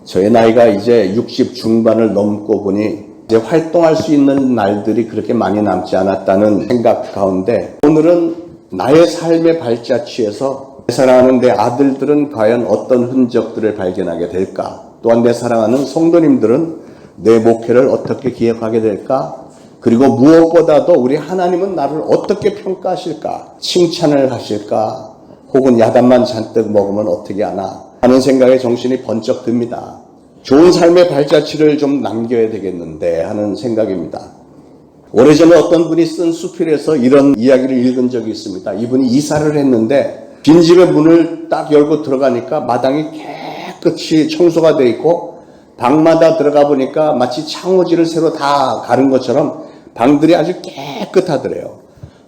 저의 나이가 이제 60 중반을 넘고 보니 이제 활동할 수 있는 날들이 그렇게 많이 남지 않았다는 생각 가운데 오늘은 나의 삶의 발자취에서 사랑하는 내 아들들은 과연 어떤 흔적들을 발견하게 될까? 또한 내 사랑하는 성도님들은 내 목회를 어떻게 기억하게 될까? 그리고 무엇보다도 우리 하나님은 나를 어떻게 평가하실까? 칭찬을 하실까? 혹은 야단만 잔뜩 먹으면 어떻게 하나? 하는 생각에 정신이 번쩍 듭니다. 좋은 삶의 발자취를 좀 남겨야 되겠는데 하는 생각입니다. 오래전에 어떤 분이 쓴 수필에서 이런 이야기를 읽은 적이 있습니다. 이분이 이사를 했는데 빈집의 문을 딱 열고 들어가니까 마당이 깨끗이 청소가 되어 있고 방마다 들어가 보니까 마치 창호지를 새로 다 가른 것처럼 방들이 아주 깨끗하더래요.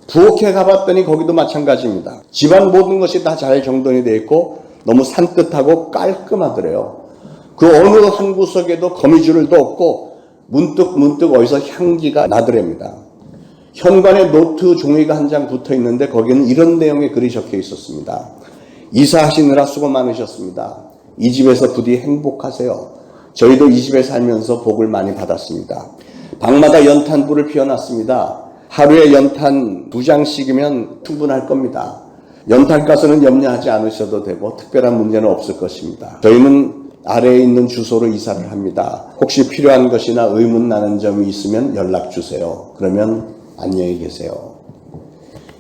부엌에 가봤더니 거기도 마찬가지입니다. 집안 모든 것이 다 잘 정돈이 되어 있고 너무 산뜻하고 깔끔하더래요. 그 어느 한 구석에도 거미줄도 없고 문득 어디서 향기가 나더랍니다. 현관에 노트 종이가 한 장 붙어 있는데 거기는 이런 내용의 글이 적혀 있었습니다. 이사하시느라 수고 많으셨습니다. 이 집에서 부디 행복하세요. 저희도 이 집에 살면서 복을 많이 받았습니다. 방마다 연탄불을 피워놨습니다. 하루에 연탄 2장씩이면 충분할 겁니다. 연탄가스는 염려하지 않으셔도 되고 특별한 문제는 없을 것입니다. 저희는 아래에 있는 주소로 이사를 합니다. 혹시 필요한 것이나 의문나는 점이 있으면 연락 주세요. 그러면 안녕히 계세요.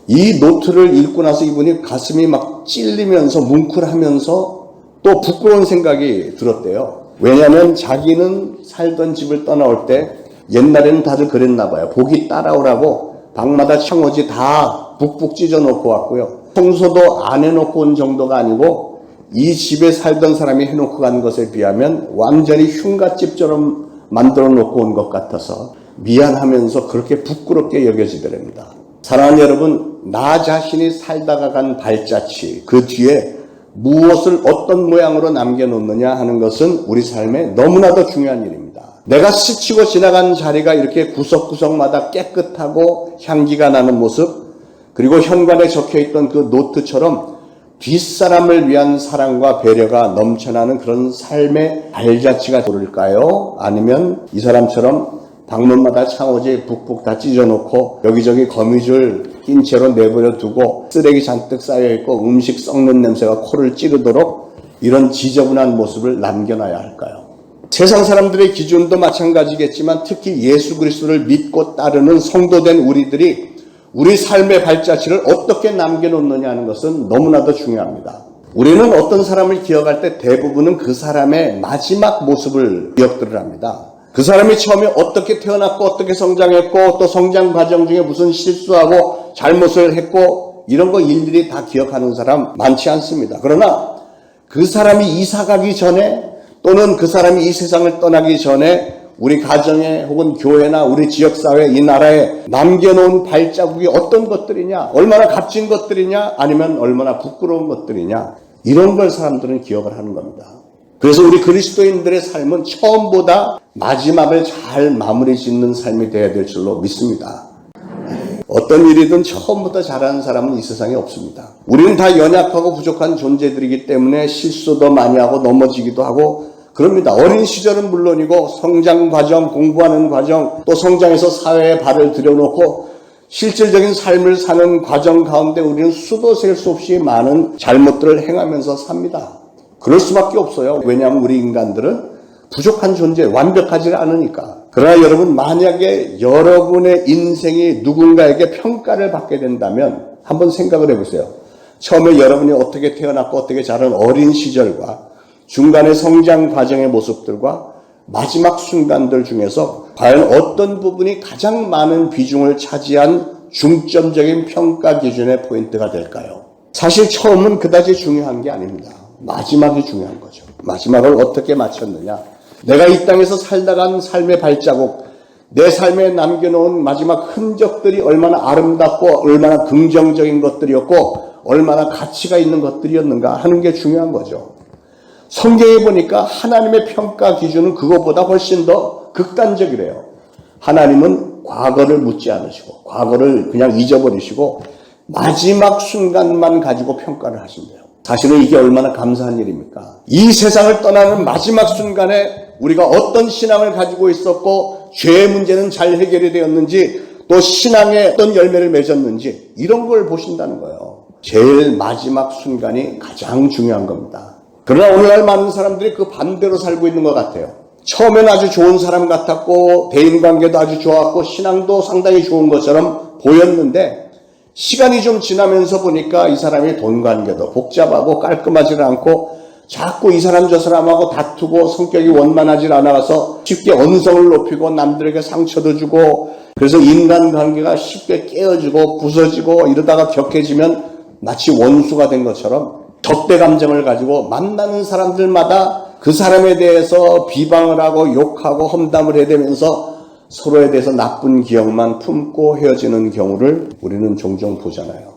이 노트를 읽고 나서 이분이 가슴이 막 찔리면서 뭉클하면서 또 부끄러운 생각이 들었대요. 왜냐하면 자기는 살던 집을 떠나올 때 옛날에는 다들 그랬나 봐요. 복이 따라오라고 방마다 창호지 다 북북 찢어놓고 왔고요. 청소도 안 해놓고 온 정도가 아니고 이 집에 살던 사람이 해놓고 간 것에 비하면 완전히 흉갓집처럼 만들어 놓고 온 것 같아서 미안하면서 그렇게 부끄럽게 여겨지더랍니다. 사랑하는 여러분, 나 자신이 살다가 간 발자취, 그 뒤에 무엇을 어떤 모양으로 남겨놓느냐 하는 것은 우리 삶에 너무나도 중요한 일입니다. 내가 스치고 지나간 자리가 이렇게 구석구석마다 깨끗하고 향기가 나는 모습, 그리고 현관에 적혀있던 그 노트처럼 뒷사람을 위한 사랑과 배려가 넘쳐나는 그런 삶의 발자취가 고를까요? 아니면 이 사람처럼 방문마다 창호지 북북 다 찢어놓고 여기저기 거미줄 낀 채로 내버려 두고 쓰레기 잔뜩 쌓여있고 음식 썩는 냄새가 코를 찌르도록 이런 지저분한 모습을 남겨놔야 할까요? 세상 사람들의 기준도 마찬가지겠지만 특히 예수 그리스도를 믿고 따르는 성도된 우리들이 우리 삶의 발자취를 어떻게 남겨놓느냐 하는 것은 너무나도 중요합니다. 우리는 어떤 사람을 기억할 때 대부분은 그 사람의 마지막 모습을 기억들을 합니다. 그 사람이 처음에 어떻게 태어났고 어떻게 성장했고 또 성장 과정 중에 무슨 실수하고 잘못을 했고 이런 거 일일이 다 기억하는 사람 많지 않습니다. 그러나 그 사람이 이사 가기 전에 또는 그 사람이 이 세상을 떠나기 전에 우리 가정에 혹은 교회나 우리 지역사회 이 나라에 남겨놓은 발자국이 어떤 것들이냐, 얼마나 값진 것들이냐, 아니면 얼마나 부끄러운 것들이냐, 이런 걸 사람들은 기억을 하는 겁니다. 그래서 우리 그리스도인들의 삶은 처음보다 마지막을 잘 마무리 짓는 삶이 되어야 될 줄로 믿습니다. 어떤 일이든 처음부터 잘하는 사람은 이 세상에 없습니다. 우리는 다 연약하고 부족한 존재들이기 때문에 실수도 많이 하고 넘어지기도 하고 그럽니다. 어린 시절은 물론이고 성장 과정, 공부하는 과정, 또 성장해서 사회에 발을 들여놓고 실질적인 삶을 사는 과정 가운데 우리는 수도 셀 수 없이 많은 잘못들을 행하면서 삽니다. 그럴 수밖에 없어요. 왜냐하면 우리 인간들은 부족한 존재, 완벽하지 않으니까. 그러나 여러분, 만약에 여러분의 인생이 누군가에게 평가를 받게 된다면 한번 생각을 해보세요. 처음에 여러분이 어떻게 태어났고 어떻게 자란 어린 시절과 중간의 성장 과정의 모습들과 마지막 순간들 중에서 과연 어떤 부분이 가장 많은 비중을 차지한 중점적인 평가 기준의 포인트가 될까요? 사실 처음은 그다지 중요한 게 아닙니다. 마지막이 중요한 거죠. 마지막을 어떻게 맞췄느냐. 내가 이 땅에서 살다간 삶의 발자국, 내 삶에 남겨놓은 마지막 흔적들이 얼마나 아름답고 얼마나 긍정적인 것들이었고 얼마나 가치가 있는 것들이었는가 하는 게 중요한 거죠. 성경에 보니까 하나님의 평가 기준은 그것보다 훨씬 더 극단적이래요. 하나님은 과거를 묻지 않으시고 과거를 그냥 잊어버리시고 마지막 순간만 가지고 평가를 하신대요. 사실은 이게 얼마나 감사한 일입니까? 이 세상을 떠나는 마지막 순간에 우리가 어떤 신앙을 가지고 있었고 죄의 문제는 잘 해결이 되었는지 또 신앙에 어떤 열매를 맺었는지 이런 걸 보신다는 거예요. 제일 마지막 순간이 가장 중요한 겁니다. 그러나 오늘날 많은 사람들이 그 반대로 살고 있는 것 같아요. 처음엔 아주 좋은 사람 같았고 대인관계도 아주 좋았고 신앙도 상당히 좋은 것처럼 보였는데 시간이 좀 지나면서 보니까 이 사람이 돈 관계도 복잡하고 깔끔하지 않고 자꾸 이 사람 저 사람하고 다투고 성격이 원만하지 않아서 쉽게 언성을 높이고 남들에게 상처도 주고 그래서 인간관계가 쉽게 깨어지고 부서지고 이러다가 격해지면 마치 원수가 된 것처럼 적대 감정을 가지고 만나는 사람들마다 그 사람에 대해서 비방을 하고 욕하고 험담을 해대면서 서로에 대해서 나쁜 기억만 품고 헤어지는 경우를 우리는 종종 보잖아요.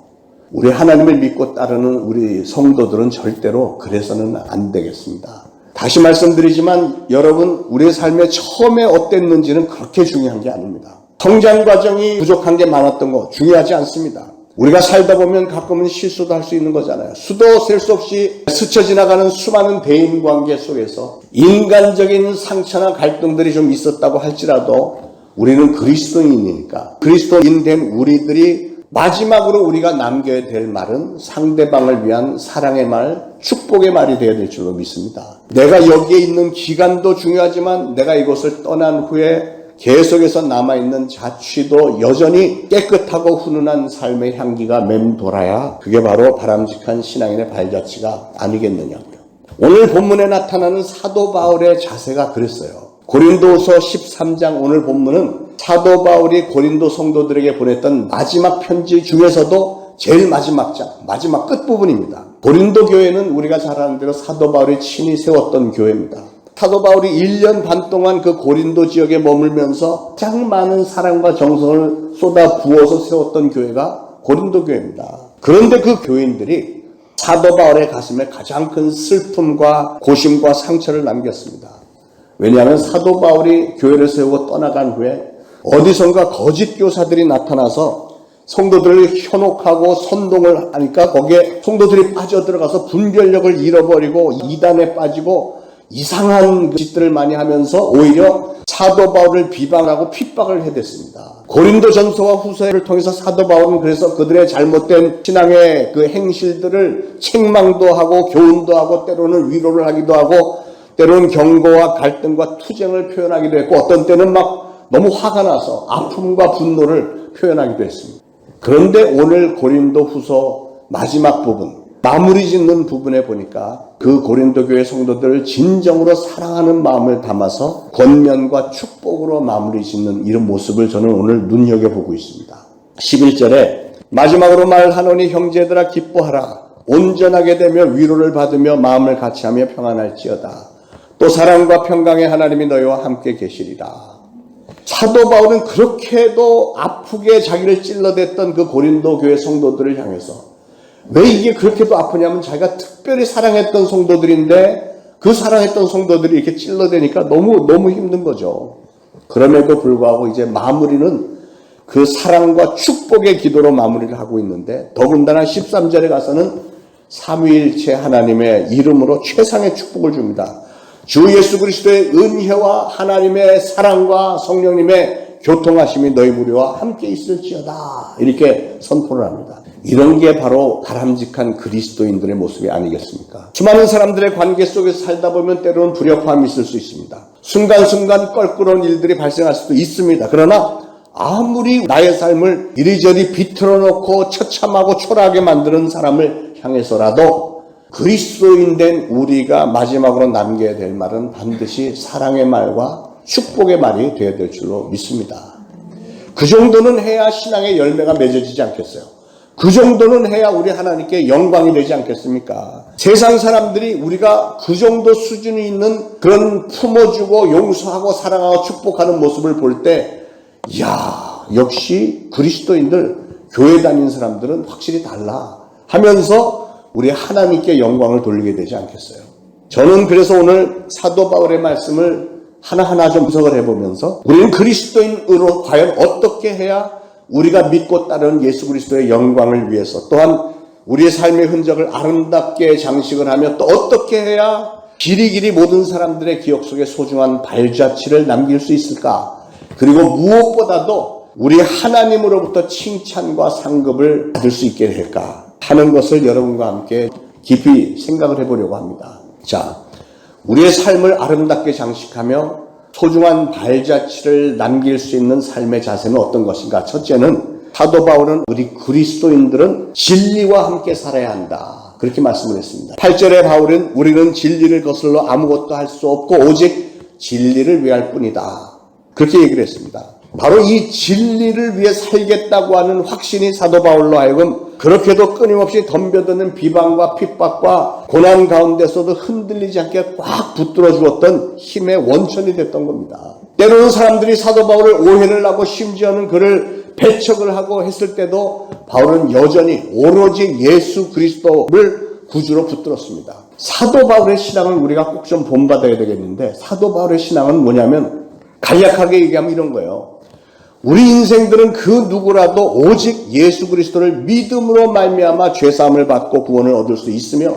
우리 하나님을 믿고 따르는 우리 성도들은 절대로 그래서는 안 되겠습니다. 다시 말씀드리지만 여러분 우리의 삶의 처음에 어땠는지는 그렇게 중요한 게 아닙니다. 성장 과정이 부족한 게 많았던 거 중요하지 않습니다. 우리가 살다 보면 가끔은 실수도 할 수 있는 거잖아요. 수도 셀 수 없이 스쳐 지나가는 수많은 대인관계 속에서 인간적인 상처나 갈등들이 좀 있었다고 할지라도 우리는 그리스도인이니까 그리스도인 된 우리들이 마지막으로 우리가 남겨야 될 말은 상대방을 위한 사랑의 말, 축복의 말이 되어야 될 줄로 믿습니다. 내가 여기에 있는 기간도 중요하지만 내가 이곳을 떠난 후에 계속해서 남아있는 자취도 여전히 깨끗하고 훈훈한 삶의 향기가 맴돌아야 그게 바로 바람직한 신앙인의 발자취가 아니겠느냐고요. 오늘 본문에 나타나는 사도 바울의 자세가 그랬어요. 고린도서 13장 오늘 본문은 사도 바울이 고린도 성도들에게 보냈던 마지막 편지 중에서도 제일 마지막 장, 마지막 끝부분입니다. 고린도 교회는 우리가 잘 아는 대로 사도 바울이 친히 세웠던 교회입니다. 사도 바울이 1년 반 동안 그 고린도 지역에 머물면서 가장 많은 사랑과 정성을 쏟아 부어서 세웠던 교회가 고린도 교회입니다. 그런데 그 교인들이 사도 바울의 가슴에 가장 큰 슬픔과 고심과 상처를 남겼습니다. 왜냐하면 사도 바울이 교회를 세우고 떠나간 후에 어디선가 거짓 교사들이 나타나서 성도들을 현혹하고 선동을 하니까 거기에 성도들이 빠져들어가서 분별력을 잃어버리고 이단에 빠지고 이상한 짓들을 많이 하면서 오히려 사도 바울을 비방하고 핍박을 해댔습니다. 고린도 전서와 후서를 통해서 사도 바울은 그래서 그들의 잘못된 신앙의 그 행실들을 책망도 하고 교훈도 하고 때로는 위로를 하기도 하고 때로는 경고와 갈등과 투쟁을 표현하기도 했고 어떤 때는 막 너무 화가 나서 아픔과 분노를 표현하기도 했습니다. 그런데 오늘 고린도 후서 마지막 부분 마무리 짓는 부분에 보니까 그 고린도 교회 성도들을 진정으로 사랑하는 마음을 담아서 권면과 축복으로 마무리 짓는 이런 모습을 저는 오늘 눈여겨보고 있습니다. 11절에 마지막으로 말하노니 형제들아 기뻐하라. 온전하게 되며 위로를 받으며 마음을 같이하며 평안할지어다. 또 사랑과 평강의 하나님이 너희와 함께 계시리라. 사도 바울은 그렇게도 아프게 자기를 찔러댔던 그 고린도 교회 성도들을 향해서 왜 이게 그렇게도 아프냐면 자기가 특별히 사랑했던 성도들인데 그 사랑했던 성도들이 이렇게 찔러대니까 너무 힘든 거죠. 그럼에도 불구하고 이제 마무리는 그 사랑과 축복의 기도로 마무리를 하고 있는데 더군다나 13절에 가서는 삼위일체 하나님의 이름으로 최상의 축복을 줍니다. 주 예수 그리스도의 은혜와 하나님의 사랑과 성령님의 교통하심이 너희 무리와 함께 있을지어다 이렇게 선포를 합니다. 이런 게 바로 바람직한 그리스도인들의 모습이 아니겠습니까? 수많은 사람들의 관계 속에서 살다 보면 때로는 불협화음이 있을 수 있습니다. 순간순간 껄끄러운 일들이 발생할 수도 있습니다. 그러나 아무리 나의 삶을 이리저리 비틀어 놓고 처참하고 초라하게 만드는 사람을 향해서라도 그리스도인 된 우리가 마지막으로 남겨야 될 말은 반드시 사랑의 말과 축복의 말이 되어야 될 줄로 믿습니다. 그 정도는 해야 신앙의 열매가 맺어지지 않겠어요? 그 정도는 해야 우리 하나님께 영광이 되지 않겠습니까? 세상 사람들이 우리가 그 정도 수준이 있는 그런 품어주고 용서하고 사랑하고 축복하는 모습을 볼 때 이야 역시 그리스도인들 교회 다니는 사람들은 확실히 달라 하면서 우리 하나님께 영광을 돌리게 되지 않겠어요? 저는 그래서 오늘 사도 바울의 말씀을 하나하나 좀 분석을 해보면서 우리는 그리스도인으로 과연 어떻게 해야 우리가 믿고 따르는 예수 그리스도의 영광을 위해서 또한 우리의 삶의 흔적을 아름답게 장식을 하며 또 어떻게 해야 길이길이 모든 사람들의 기억 속에 소중한 발자취를 남길 수 있을까? 그리고 무엇보다도 우리 하나님으로부터 칭찬과 상급을 받을 수 있게 될까 하는 것을 여러분과 함께 깊이 생각을 해보려고 합니다. 자, 우리의 삶을 아름답게 장식하며 소중한 발자취를 남길 수 있는 삶의 자세는 어떤 것인가? 첫째는 사도 바울은 우리 그리스도인들은 진리와 함께 살아야 한다. 그렇게 말씀을 했습니다. 8절에 바울은 우리는 진리를 거슬러 아무것도 할 수 없고 오직 진리를 위할 뿐이다. 그렇게 얘기를 했습니다. 바로 이 진리를 위해 살겠다고 하는 확신이 사도 바울로 하여금 그렇게도 끊임없이 덤벼드는 비방과 핍박과 고난 가운데서도 흔들리지 않게 꽉 붙들어 주었던 힘의 원천이 됐던 겁니다. 때로는 사람들이 사도 바울을 오해를 하고 심지어는 그를 배척을 하고 했을 때도 바울은 여전히 오로지 예수 그리스도를 구주로 붙들었습니다. 사도 바울의 신앙을 우리가 꼭 좀 본받아야 되겠는데, 사도 바울의 신앙은 뭐냐면 간략하게 얘기하면 이런 거예요. 우리 인생들은 그 누구라도 오직 예수 그리스도를 믿음으로 말미암아 죄사함을 받고 구원을 얻을 수 있으며,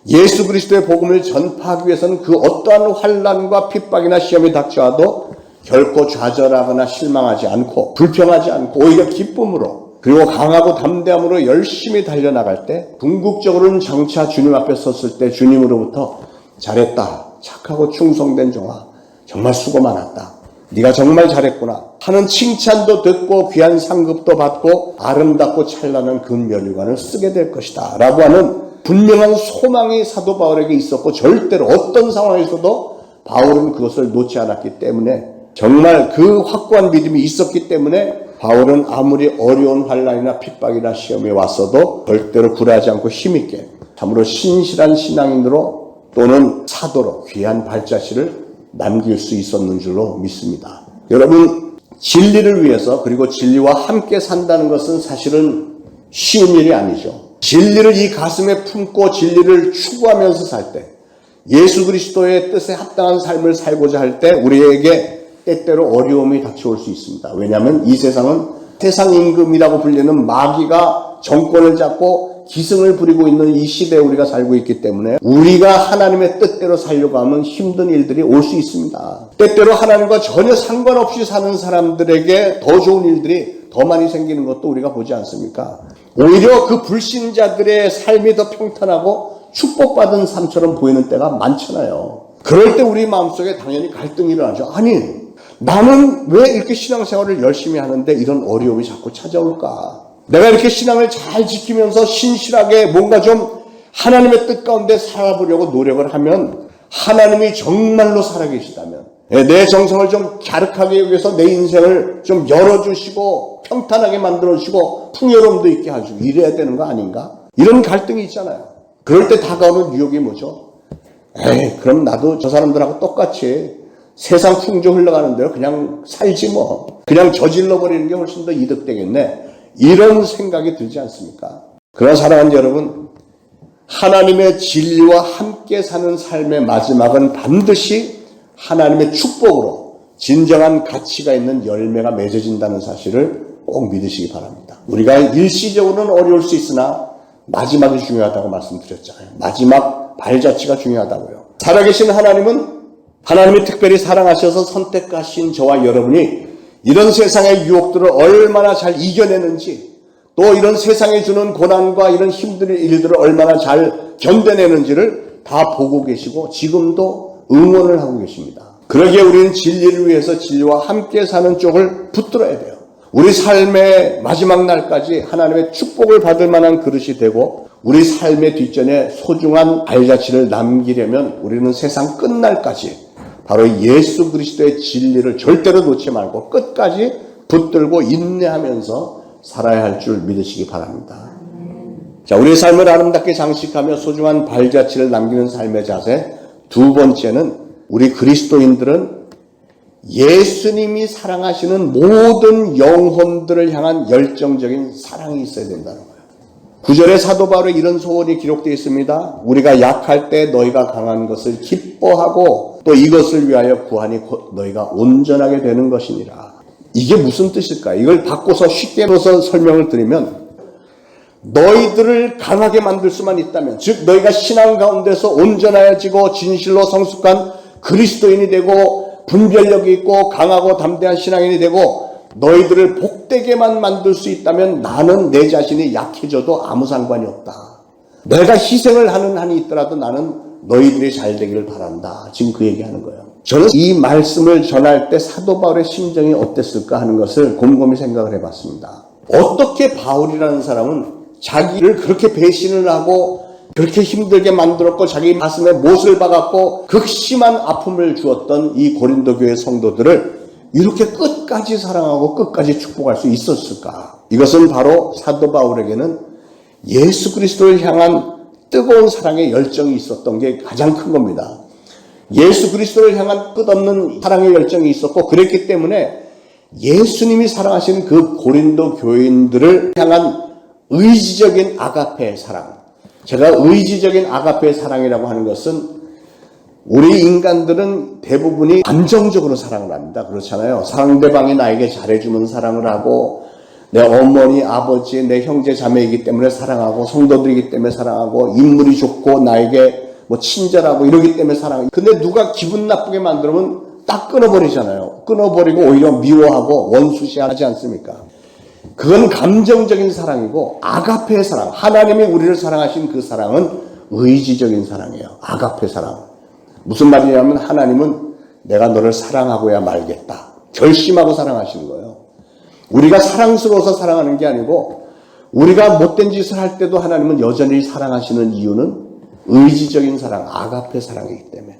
예수 그리스도의 복음을 전파하기 위해서는 그 어떠한 환난과 핍박이나 시험이 닥쳐와도 결코 좌절하거나 실망하지 않고 불평하지 않고 오히려 기쁨으로 그리고 강하고 담대함으로 열심히 달려나갈 때 궁극적으로는 장차 주님 앞에 섰을 때 주님으로부터 잘했다, 착하고 충성된 종아, 정말 수고 많았다, 네가 정말 잘했구나 하는 칭찬도 듣고 귀한 상급도 받고 아름답고 찬란한 금면류관을 쓰게 될 것이다 라고 하는 분명한 소망이 사도 바울에게 있었고, 절대로 어떤 상황에서도 바울은 그것을 놓지 않았기 때문에, 정말 그 확고한 믿음이 있었기 때문에 바울은 아무리 어려운 환난이나 핍박이나 시험이 왔어도 절대로 굴하지 않고 힘있게 참으로 신실한 신앙인으로 또는 사도로 귀한 발자취를 남길 수 있었는 줄로 믿습니다. 여러분, 진리를 위해서 그리고 진리와 함께 산다는 것은 사실은 쉬운 일이 아니죠. 진리를 이 가슴에 품고 진리를 추구하면서 살 때, 예수 그리스도의 뜻에 합당한 삶을 살고자 할 때 우리에게 때때로 어려움이 닥쳐올 수 있습니다. 왜냐하면 이 세상은 세상 임금이라고 불리는 마귀가 정권을 잡고 기승을 부리고 있는 이 시대에 우리가 살고 있기 때문에 우리가 하나님의 뜻대로 살려고 하면 힘든 일들이 올 수 있습니다. 때때로 하나님과 전혀 상관없이 사는 사람들에게 더 좋은 일들이 더 많이 생기는 것도 우리가 보지 않습니까? 오히려 그 불신자들의 삶이 더 평탄하고 축복받은 삶처럼 보이는 때가 많잖아요. 그럴 때 우리 마음속에 당연히 갈등이 일어나죠. 아니, 나는 왜 이렇게 신앙생활을 열심히 하는데 이런 어려움이 자꾸 찾아올까? 내가 이렇게 신앙을 잘 지키면서 신실하게 뭔가 좀 하나님의 뜻 가운데 살아보려고 노력을 하면, 하나님이 정말로 살아계시다면 내 정성을 좀 갸륵하게 위해서 내 인생을 좀 열어주시고 평탄하게 만들어주시고 풍요로움도 있게 해주고 이래야 되는 거 아닌가? 이런 갈등이 있잖아요. 그럴 때 다가오는 유혹이 뭐죠? 에이, 그럼 나도 저 사람들하고 똑같이 세상 풍조 흘러가는 대로 그냥 살지 뭐. 그냥 저질러 버리는 게 훨씬 더 이득되겠네. 이런 생각이 들지 않습니까? 그러나 사랑하는 여러분, 하나님의 진리와 함께 사는 삶의 마지막은 반드시 하나님의 축복으로 진정한 가치가 있는 열매가 맺어진다는 사실을 꼭 믿으시기 바랍니다. 우리가 일시적으로는 어려울 수 있으나 마지막이 중요하다고 말씀드렸잖아요. 마지막 발자취가 중요하다고요. 살아계신 하나님이 특별히 사랑하셔서 선택하신 저와 여러분이 이런 세상의 유혹들을 얼마나 잘 이겨내는지, 또 이런 세상에 주는 고난과 이런 힘든 일들을 얼마나 잘 견뎌내는지를 다 보고 계시고 지금도 응원을 하고 계십니다. 그러기에 우리는 진리를 위해서 진리와 함께 사는 쪽을 붙들어야 돼요. 우리 삶의 마지막 날까지 하나님의 축복을 받을 만한 그릇이 되고 우리 삶의 뒷전에 소중한 발자취를 남기려면 우리는 세상 끝날까지 바로 예수 그리스도의 진리를 절대로 놓지 말고 끝까지 붙들고 인내하면서 살아야 할 줄 믿으시기 바랍니다. 자, 우리의 삶을 아름답게 장식하며 소중한 발자취를 남기는 삶의 자세, 두 번째는 우리 그리스도인들은 예수님이 사랑하시는 모든 영혼들을 향한 열정적인 사랑이 있어야 된다는 거예요. 9절에 사도 바울의 이런 소원이 기록되어 있습니다. 우리가 약할 때 너희가 강한 것을 기뻐하고 또 이것을 위하여 구하니 곧 너희가 온전하게 되는 것이니라. 이게 무슨 뜻일까요? 이걸 바꿔서 쉽게 해서 설명을 드리면, 너희들을 강하게 만들 수만 있다면, 즉 너희가 신앙 가운데서 온전하여지고 진실로 성숙한 그리스도인이 되고 분별력이 있고 강하고 담대한 신앙인이 되고 너희들을 복되게만 만들 수 있다면 나는 내 자신이 약해져도 아무 상관이 없다. 내가 희생을 하는 한이 있더라도 나는 너희들이 잘 되기를 바란다. 지금 그 얘기하는 거예요. 저는 이 말씀을 전할 때 사도 바울의 심정이 어땠을까 하는 것을 곰곰이 생각을 해봤습니다. 어떻게 바울이라는 사람은 자기를 그렇게 배신을 하고 그렇게 힘들게 만들었고 자기 가슴에 못을 박았고 극심한 아픔을 주었던 이 고린도 교회 성도들을 이렇게 끝까지 사랑하고 끝까지 축복할 수 있었을까? 이것은 바로 사도 바울에게는 예수 그리스도를 향한 뜨거운 사랑의 열정이 있었던 게 가장 큰 겁니다. 예수 그리스도를 향한 끝없는 사랑의 열정이 있었고 그랬기 때문에 예수님이 사랑하시는 그 고린도 교인들을 향한 의지적인 아가페의 사랑. 제가 의지적인 아가페의 사랑이라고 하는 것은 우리 인간들은 대부분이 감정적으로 사랑을 합니다. 그렇잖아요. 상대방이 나에게 잘해주면 사랑을 하고 내 어머니, 아버지, 내 형제, 자매이기 때문에 사랑하고 성도들이기 때문에 사랑하고 인물이 좋고 나에게 친절하고 이러기 때문에 사랑하고 근데 누가 기분 나쁘게 만들면 딱 끊어버리잖아요. 끊어버리고 오히려 미워하고 원수시하지 않습니까? 그건 감정적인 사랑이고 아가페의 사랑, 하나님이 우리를 사랑하신 그 사랑은 의지적인 사랑이에요. 아가페 사랑. 무슨 말이냐면 하나님은 내가 너를 사랑하고야 말겠다. 결심하고 사랑하시는 거예요. 우리가 사랑스러워서 사랑하는 게 아니고 우리가 못된 짓을 할 때도 하나님은 여전히 사랑하시는 이유는 의지적인 사랑, 아가페 사랑이기 때문에.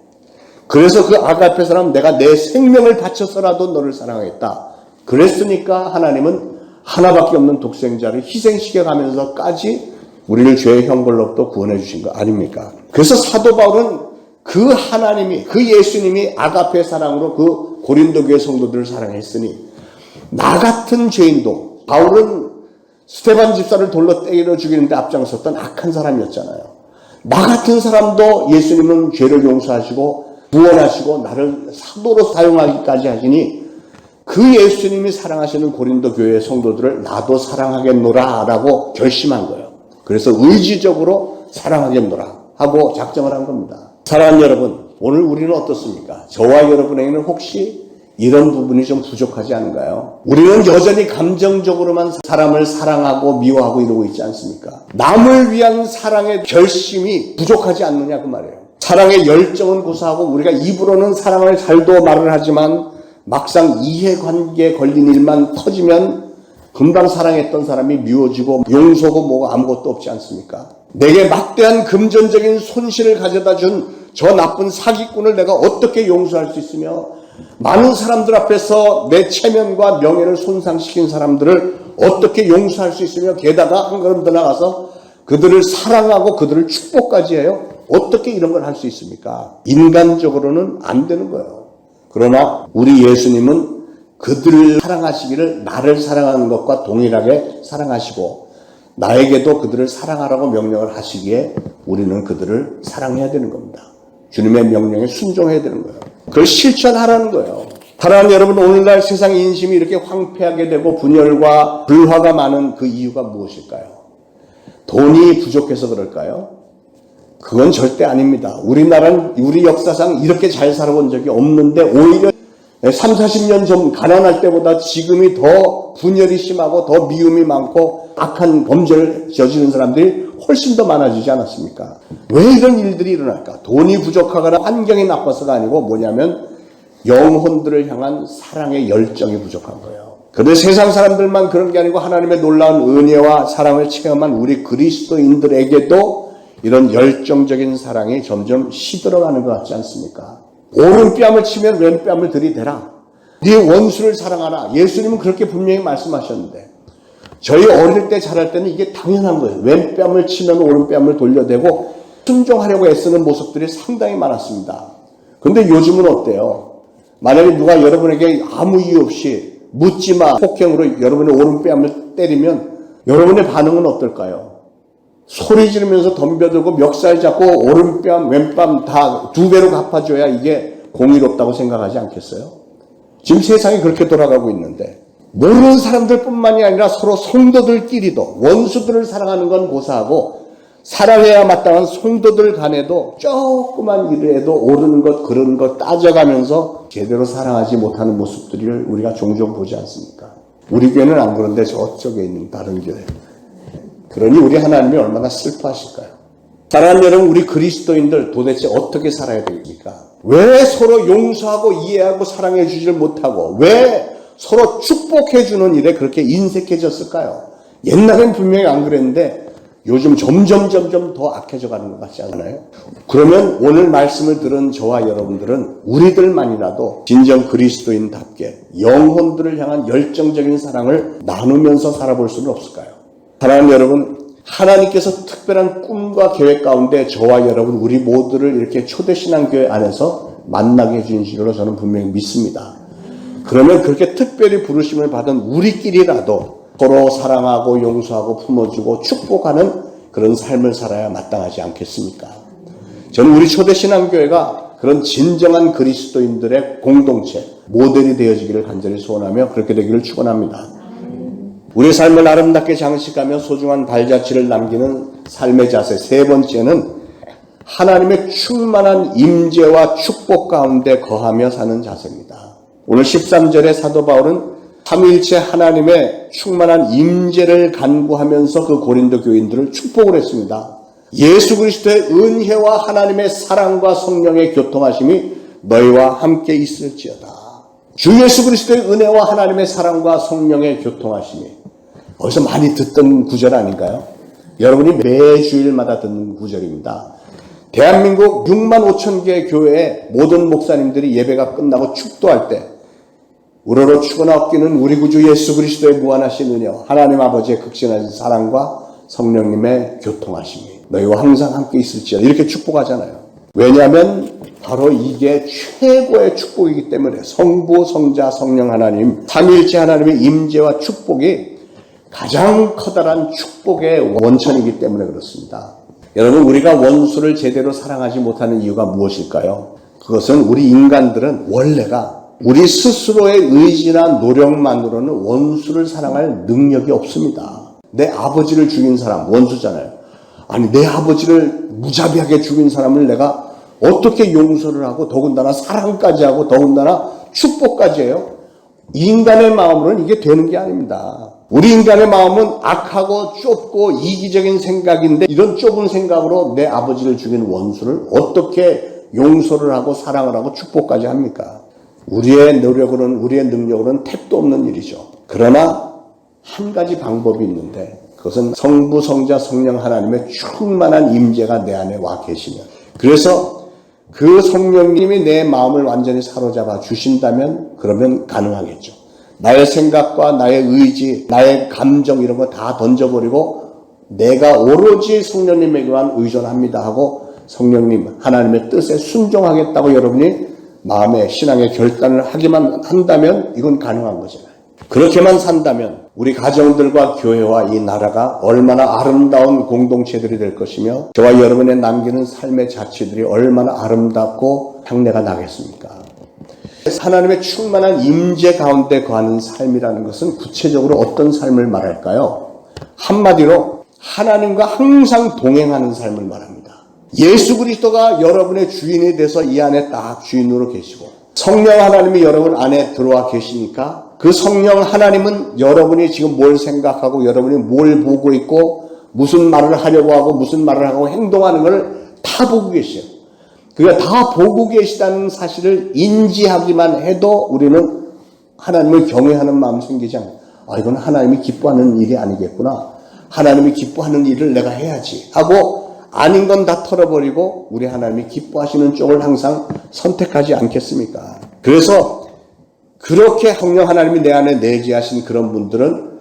그래서 그 아가페 사랑은 내가 내 생명을 바쳐서라도 너를 사랑하겠다. 그랬으니까 하나님은 하나밖에 없는 독생자를 희생시켜가면서까지 우리를 죄의 형벌로부터 구원해 주신 거 아닙니까? 그래서 사도 바울은 그 하나님이, 그 예수님이 아가페 사랑으로 그 고린도 교회 성도들을 사랑했으니 나 같은 죄인도, 바울은 스데반 집사를 돌로 때려 죽이는데 앞장섰던 악한 사람이었잖아요. 나 같은 사람도 예수님은 죄를 용서하시고 구원하시고 나를 사도로 사용하기까지 하시니 그 예수님이 사랑하시는 고린도 교회 성도들을 나도 사랑하겠노라 라고 결심한 거예요. 그래서 의지적으로 사랑하겠노라 하고 작정을 한 겁니다. 사랑하는 여러분, 오늘 우리는 어떻습니까? 저와 여러분에게는 혹시 이런 부분이 좀 부족하지 않은가요? 우리는 여전히 감정적으로만 사람을 사랑하고 미워하고 이러고 있지 않습니까? 남을 위한 사랑의 결심이 부족하지 않느냐 그 말이에요. 사랑의 열정은 고사하고 우리가 입으로는 사랑을 잘도 말을 하지만 막상 이해관계에 걸린 일만 터지면 금방 사랑했던 사람이 미워지고 용서고 뭐가 아무것도 없지 않습니까? 내게 막대한 금전적인 손실을 가져다 준 저 나쁜 사기꾼을 내가 어떻게 용서할 수 있으며 많은 사람들 앞에서 내 체면과 명예를 손상시킨 사람들을 어떻게 용서할 수 있으며 게다가 한 걸음 더 나가서 그들을 사랑하고 그들을 축복까지 해요? 어떻게 이런 걸 할 수 있습니까? 인간적으로는 안 되는 거예요. 그러나 우리 예수님은 그들을 사랑하시기를 나를 사랑하는 것과 동일하게 사랑하시고 나에게도 그들을 사랑하라고 명령을 하시기에 우리는 그들을 사랑해야 되는 겁니다. 주님의 명령에 순종해야 되는 거예요. 그걸 실천하라는 거예요. 사랑하는 여러분, 오늘날 세상 인심이 이렇게 황폐하게 되고 분열과 불화가 많은 그 이유가 무엇일까요? 돈이 부족해서 그럴까요? 그건 절대 아닙니다. 우리나라는 우리 역사상 이렇게 잘 살아본 적이 없는데 오히려 30, 40년 전 가난할 때보다 지금이 더 분열이 심하고 더 미움이 많고 악한 범죄를 저지른 사람들이 훨씬 더 많아지지 않았습니까? 왜 이런 일들이 일어날까? 돈이 부족하거나 환경이 나빠서가 아니고 뭐냐면 영혼들을 향한 사랑의 열정이 부족한 거예요. 그런데 세상 사람들만 그런 게 아니고 하나님의 놀라운 은혜와 사랑을 체험한 우리 그리스도인들에게도 이런 열정적인 사랑이 점점 시들어가는 것 같지 않습니까? 오른뺨을 치면 왼뺨을 들이대라. 네 원수를 사랑하라. 예수님은 그렇게 분명히 말씀하셨는데 저희 어릴 때 자랄 때는 이게 당연한 거예요. 왼뺨을 치면 오른뺨을 돌려대고 순종하려고 애쓰는 모습들이 상당히 많았습니다. 그런데 요즘은 어때요? 만약에 누가 여러분에게 아무 이유 없이 묻지마 폭행으로 여러분의 오른뺨을 때리면 여러분의 반응은 어떨까요? 소리 지르면서 덤벼들고 멱살 잡고 오른뺨, 왼뺨 다 2배로 갚아줘야 이게 공의롭다고 생각하지 않겠어요? 지금 세상이 그렇게 돌아가고 있는데 모르는 사람들뿐만이 아니라 서로 성도들끼리도 원수들을 사랑하는 건 고사하고 사랑해야 마땅한 성도들 간에도 조그만 일에도 오르는 것 그런 것 따져가면서 제대로 사랑하지 못하는 모습들을 우리가 종종 보지 않습니까? 우리 교회는 안 그런데 저쪽에 있는 다른 교회. 그러니 우리 하나님이 얼마나 슬퍼하실까요? 사랑하는 여러분, 우리 그리스도인들 도대체 어떻게 살아야 됩니까? 왜 서로 용서하고 이해하고 사랑해 주지를 못하고 왜 서로 축복해 주는 일에 그렇게 인색해졌을까요? 옛날엔 분명히 안 그랬는데 요즘 점점 더 악해져 가는 것 같지 않아요? 그러면 오늘 말씀을 들은 저와 여러분들은 우리들만이라도 진정 그리스도인답게 영혼들을 향한 열정적인 사랑을 나누면서 살아볼 수는 없을까요? 사랑하는 여러분, 하나님께서 특별한 꿈과 계획 가운데 저와 여러분 우리 모두를 이렇게 초대신앙교회 안에서 만나게 해주신 줄로 저는 분명히 믿습니다. 그러면 그렇게 특별히 부르심을 받은 우리끼리라도 서로 사랑하고 용서하고 품어주고 축복하는 그런 삶을 살아야 마땅하지 않겠습니까? 저는 우리 초대신앙교회가 그런 진정한 그리스도인들의 공동체, 모델이 되어지기를 간절히 소원하며 그렇게 되기를 축원합니다. 우리 삶을 아름답게 장식하며 소중한 발자취를 남기는 삶의 자세 세 번째는 하나님의 충만한 임재와 축복 가운데 거하며 사는 자세입니다. 오늘 13절에 사도 바울은 삼위일체 하나님의 충만한 임재를 간구하면서 그 고린도 교인들을 축복을 했습니다. 예수 그리스도의 은혜와 하나님의 사랑과 성령의 교통하심이 너희와 함께 있을지어다. 주 예수 그리스도의 은혜와 하나님의 사랑과 성령의 교통하심이 어디서 많이 듣던 구절 아닌가요? 여러분이 매주일마다 듣는 구절입니다. 대한민국 6만 5천 개의 교회의 모든 목사님들이 예배가 끝나고 축도할 때 우러러 축원하옵기는 우리 구주 예수 그리스도의 무한하신 은혜 하나님 아버지의 극진하신 사랑과 성령님의 교통하심이 너희와 항상 함께 있을지어다 이렇게 축복하잖아요. 왜냐하면 바로 이게 최고의 축복이기 때문에 성부, 성자, 성령 하나님 삼위일체 하나님의 임재와 축복이 가장 커다란 축복의 원천이기 때문에 그렇습니다. 여러분, 우리가 원수를 제대로 사랑하지 못하는 이유가 무엇일까요? 그것은 우리 인간들은 원래가 우리 스스로의 의지나 노력만으로는 원수를 사랑할 능력이 없습니다. 내 아버지를 죽인 사람 원수잖아요. 아니, 내 아버지를 무자비하게 죽인 사람을 내가 어떻게 용서를 하고 더군다나 사랑까지 하고 더군다나 축복까지 해요? 인간의 마음으로는 이게 되는 게 아닙니다. 우리 인간의 마음은 악하고 좁고 이기적인 생각인데 이런 좁은 생각으로 내 아버지를 죽인 원수를 어떻게 용서를 하고 사랑을 하고 축복까지 합니까? 우리의 노력으로는 우리의 능력으로는 택도 없는 일이죠. 그러나 한 가지 방법이 있는데 그것은 성부, 성자, 성령 하나님의 충만한 임재가 내 안에 와 계시면 그래서 그 성령님이 내 마음을 완전히 사로잡아 주신다면 그러면 가능하겠죠. 나의 생각과 나의 의지, 나의 감정 이런 거 다 던져버리고 내가 오로지 성령님에게만 의존합니다 하고 성령님 하나님의 뜻에 순종하겠다고 여러분이 마음의 신앙의 결단을 하기만 한다면 이건 가능한 거잖아요. 그렇게만 산다면 우리 가정들과 교회와 이 나라가 얼마나 아름다운 공동체들이 될 것이며 저와 여러분의 남기는 삶의 자취들이 얼마나 아름답고 향내가 나겠습니까? 하나님의 충만한 임재 가운데 거하는 삶이라는 것은 구체적으로 어떤 삶을 말할까요? 한마디로 하나님과 항상 동행하는 삶을 말합니다. 예수 그리스도가 여러분의 주인이 돼서 이 안에 딱 주인으로 계시고 성령 하나님이 여러분 안에 들어와 계시니까 그 성령 하나님은 여러분이 지금 뭘 생각하고 여러분이 뭘 보고 있고 무슨 말을 하려고 하고 무슨 말을 하고 행동하는 걸 다 보고 계셔요. 그가 다 보고 계시다는 사실을 인지하기만 해도 우리는 하나님을 경외하는 마음 생기지 않아요. 아, 이건 하나님이 기뻐하는 일이 아니겠구나. 하나님이 기뻐하는 일을 내가 해야지 하고 아닌 건 다 털어버리고 우리 하나님이 기뻐하시는 쪽을 항상 선택하지 않겠습니까? 그래서 그렇게 성령 하나님이 내 안에 내재하신 그런 분들은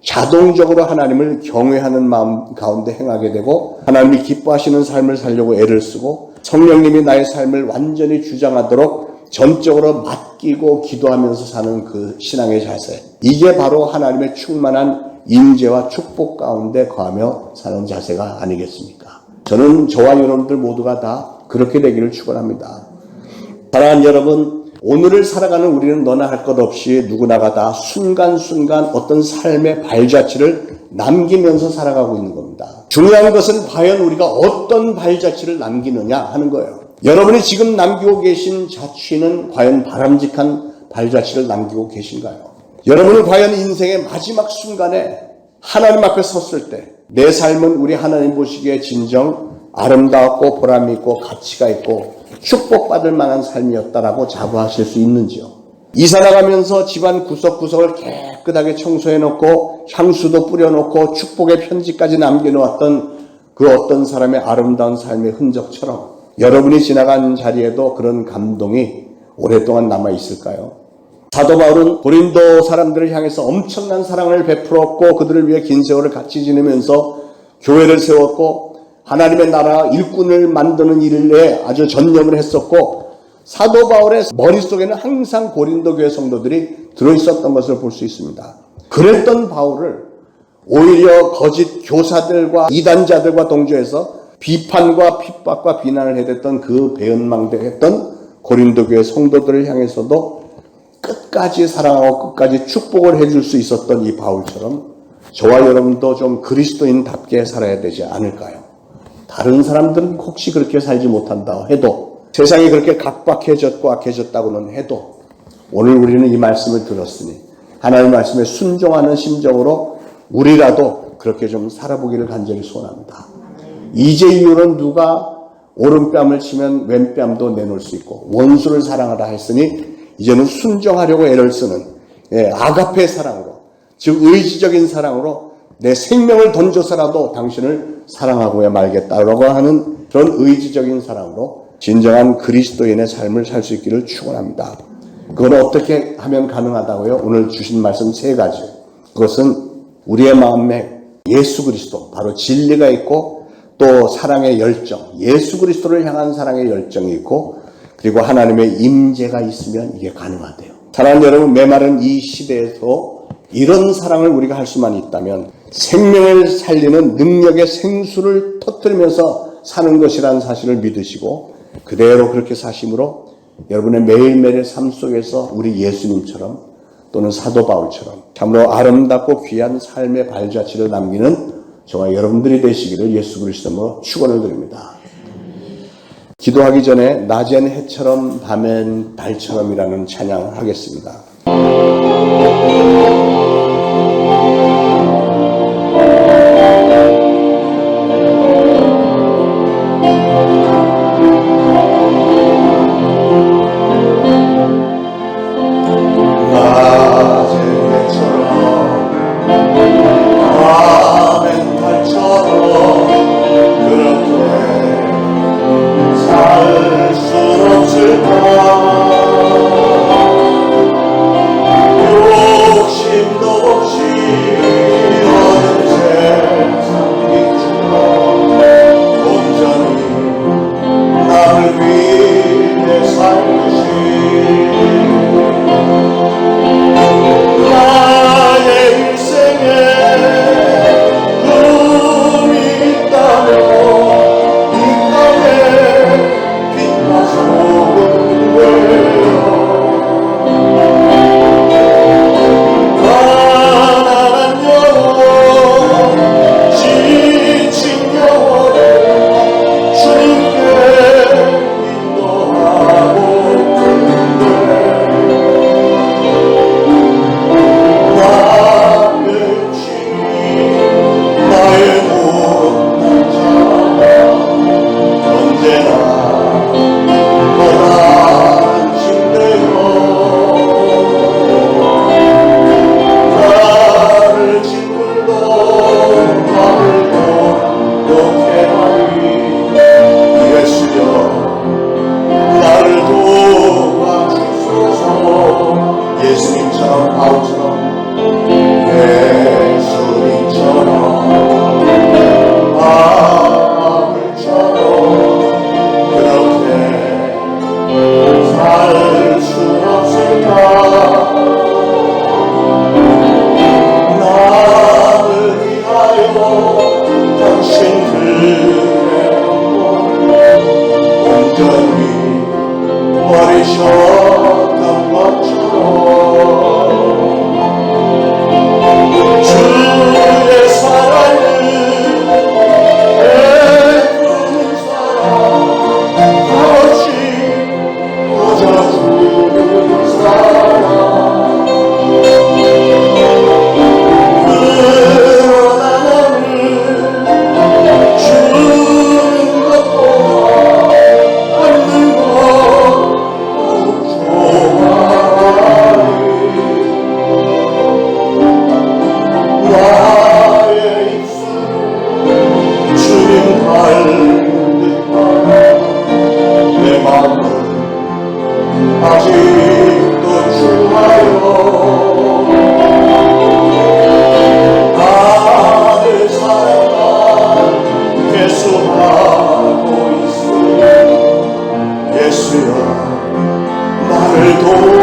자동적으로 하나님을 경외하는 마음 가운데 행하게 되고 하나님이 기뻐하시는 삶을 살려고 애를 쓰고 성령님이 나의 삶을 완전히 주장하도록 전적으로 맡기고 기도하면서 사는 그 신앙의 자세, 이게 바로 하나님의 충만한 임재와 축복 가운데 거하며 사는 자세가 아니겠습니까? 저는 저와 여러분들 모두가 다 그렇게 되기를 축원합니다. 사랑하는 여러분, 오늘을 살아가는 우리는 너나 할 것 없이 누구나가 다 순간순간 어떤 삶의 발자취를 남기면서 살아가고 있는 겁니다. 중요한 것은 과연 우리가 어떤 발자취를 남기느냐 하는 거예요. 여러분이 지금 남기고 계신 자취는 과연 바람직한 발자취를 남기고 계신가요? 여러분은 과연 인생의 마지막 순간에 하나님 앞에 섰을 때 내 삶은 우리 하나님 보시기에 진정 아름다웠고 보람이 있고 가치가 있고 축복받을 만한 삶이었다라고 자부하실 수 있는지요? 이사 나가면서 집안 구석구석을 깨끗하게 청소해놓고 향수도 뿌려놓고 축복의 편지까지 남겨놓았던 그 어떤 사람의 아름다운 삶의 흔적처럼 여러분이 지나간 자리에도 그런 감동이 오랫동안 남아있을까요? 사도 바울은 고린도 사람들을 향해서 엄청난 사랑을 베풀었고 그들을 위해 긴 세월을 같이 지내면서 교회를 세웠고 하나님의 나라 일꾼을 만드는 일에 아주 전념을 했었고 사도 바울의 머릿속에는 항상 고린도 교회 성도들이 들어있었던 것을 볼 수 있습니다. 그랬던 바울을 오히려 거짓 교사들과 이단자들과 동조해서 비판과 핍박과 비난을 해댔던 그 배은망대했던 고린도 교회 성도들을 향해서도 끝까지 사랑하고 끝까지 축복을 해줄 수 있었던 이 바울처럼 저와 여러분도 좀 그리스도인답게 살아야 되지 않을까요? 다른 사람들은 혹시 그렇게 살지 못한다 해도 세상이 그렇게 각박해졌고 악해졌다고는 해도 오늘 우리는 이 말씀을 들었으니 하나님의 말씀에 순종하는 심정으로 우리라도 그렇게 좀 살아보기를 간절히 소원합니다. 이제 이후로는 누가 오른뺨을 치면 왼뺨도 내놓을 수 있고 원수를 사랑하라 했으니 이제는 순종하려고 애를 쓰는 아가페 사랑으로 즉 의지적인 사랑으로 내 생명을 던져서라도 당신을 사랑하고야 말겠다라고 하는 그런 의지적인 사랑으로 진정한 그리스도인의 삶을 살 수 있기를 축원합니다. 그건 어떻게 하면 가능하다고요? 오늘 주신 말씀 3가지. 그것은 우리의 마음에 예수 그리스도 바로 진리가 있고 또 사랑의 열정, 예수 그리스도를 향한 사랑의 열정이 있고 그리고 하나님의 임재가 있으면 이게 가능하대요. 사랑하는 여러분, 메마른 이 시대에서 이런 사랑을 우리가 할 수만 있다면 생명을 살리는 능력의 생수를 터뜨리면서 사는 것이라는 사실을 믿으시고 그대로 그렇게 사심으로 여러분의 매일매일의 삶 속에서 우리 예수님처럼 또는 사도 바울처럼 참으로 아름답고 귀한 삶의 발자취를 남기는 저와 여러분들이 되시기를 예수 그리스도로 축원을 드립니다. 기도하기 전에 낮엔 해처럼 밤엔 달처럼이라는 찬양을 하겠습니다. 버리셨 예수여 나를